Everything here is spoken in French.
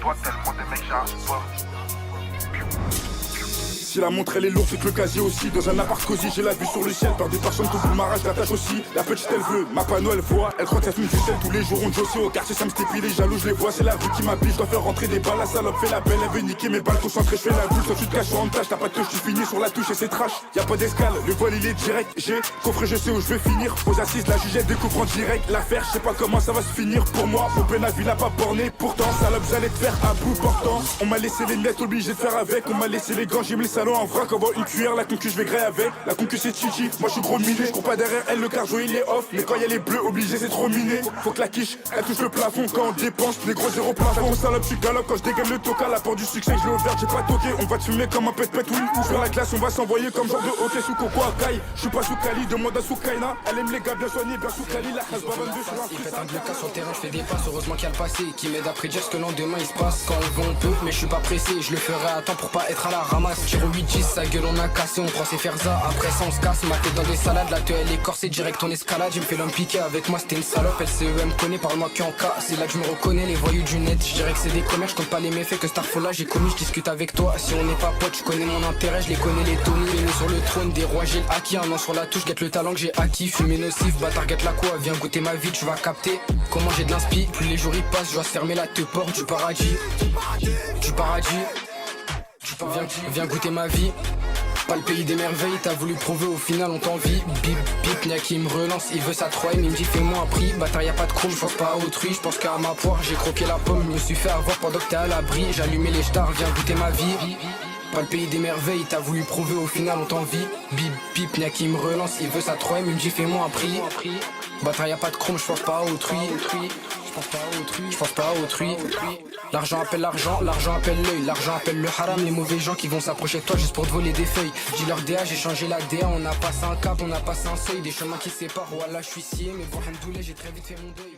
toi tellement des mecs j'arrive pas. Si la montre elle est lourde, c'est que le casier aussi. Dans un appart cosy, j'ai la vue sur le ciel. Par des personnes tout le marage, l'attache aussi. La petite elle veut, ma panneau elle voit. Elle croit que ça fume du sel tous les jours. On jossé au quartier, ça me stépile, les jaloux, je les vois. C'est la rue qui m'habille, je dois faire rentrer des balles. La salope fait la belle, elle veut niquer mes balles. Concentré, je fais la boule, toi tu te caches sur une tâche. T'as pas de touche, tu finis sur la touche et c'est trash. Y'a pas d'escale, le voile il est direct. J'ai coffré, je sais où je vais finir. Aux assises, la jugette découvre en direct. L'affaire, je sais pas comment ça va se finir pour moi. Mon Benavi a pas borné, pourtant salope, j'allais te faire à bout portant. On m'a laissé les miettes, obligé de faire avec. On m'a laissé les gants, j'ai mis les salons en vrac. Une cuillère, la concu je vais griller avec. La concu c'est chichi, moi je suis gros miné. Je cours pas derrière elle, le cardio il est off. Mais quand y'a les bleus obligé c'est trop miné. Faut que la quiche, elle touche le plafond. Quand on dépense, les gros zéro plafond. Salope, je suis galope quand je dégaine le toca. La porte du succès, je l'ai ouverte, j'ai pas toqué. On va te fumer comme un pet-pet ou sur la glace, on va s'envoyer comme genre de hockey sous coco à caille. Je suis pas sous Cali, demande à Soukaina. Elle aime les gars bien soignés, bien sous Cali. La case 22 sur un il pète un bloc sur le terrain, je fais des passes. Heureusement qu'il y a le passé qui m'aide à prédire ce que le lendemain il se passe. Quand on va on peut, mais je suis pas pressé. Je le ferai à temps pour pas être à la ramasse. Tire au 8-10, sa gueule on a cassé. On prend ses faire ça, après ça on se casse. Ma tête dans des salades, la tête elle est corsée. Direct en escalade, il me fait l'homme piqué. Avec moi c'était une salope, LCE me connaît, parle-moi que en cas. C'est là que je me reconnais, les voyous du net. Je dirais que c'est des commerces, je compte pas les méfaits que Starfall là j'ai commis. Je discute avec toi, si on n'est pas potes, je connais mon intérêt, je les connais les Tony. Venu sur le trône des rois, j'ai le acquis. Un an sur la touche, guette le talent que j'ai acquis. Fumé nocif, bâtard guette la quoi. Viens goûter ma vie, tu vas capter comment j'ai de l'inspi. Plus les jours ils passent, je dois se fermer la te porte du paradis. Du paradis. Viens goûter ma vie. Pas le pays des merveilles, t'as voulu prouver, au final on t'envie. Bip bip, Nia qui me relance, il veut sa troisième, il me dit fais-moi un prix. Bâtard y'a pas de chrome, je pense pas à autrui, je pense qu'à ma poire, j'ai croqué la pomme, je me suis fait avoir pendant que t'es à l'abri. J'allumais les stars, viens goûter ma vie. Pas le pays des merveilles, t'as voulu prouver, au final on t'envie. Bip bip, Nia qui me relance, il veut sa troisième, il me dit fais-moi un prix. Bâtard y'a pas de chrome, je pense pas à autrui. Je pense pas à autrui. L'argent appelle l'argent, l'argent appelle l'œil, l'argent appelle le haram. Les mauvais gens qui vont s'approcher de toi juste pour te voler des feuilles. Dis leur DA, j'ai changé la DA, on a passé un cap, on a passé un seuil. Des chemins qui séparent, voilà je suis scié. Mais bon, Hamdoullah, j'ai très vite fait mon deuil.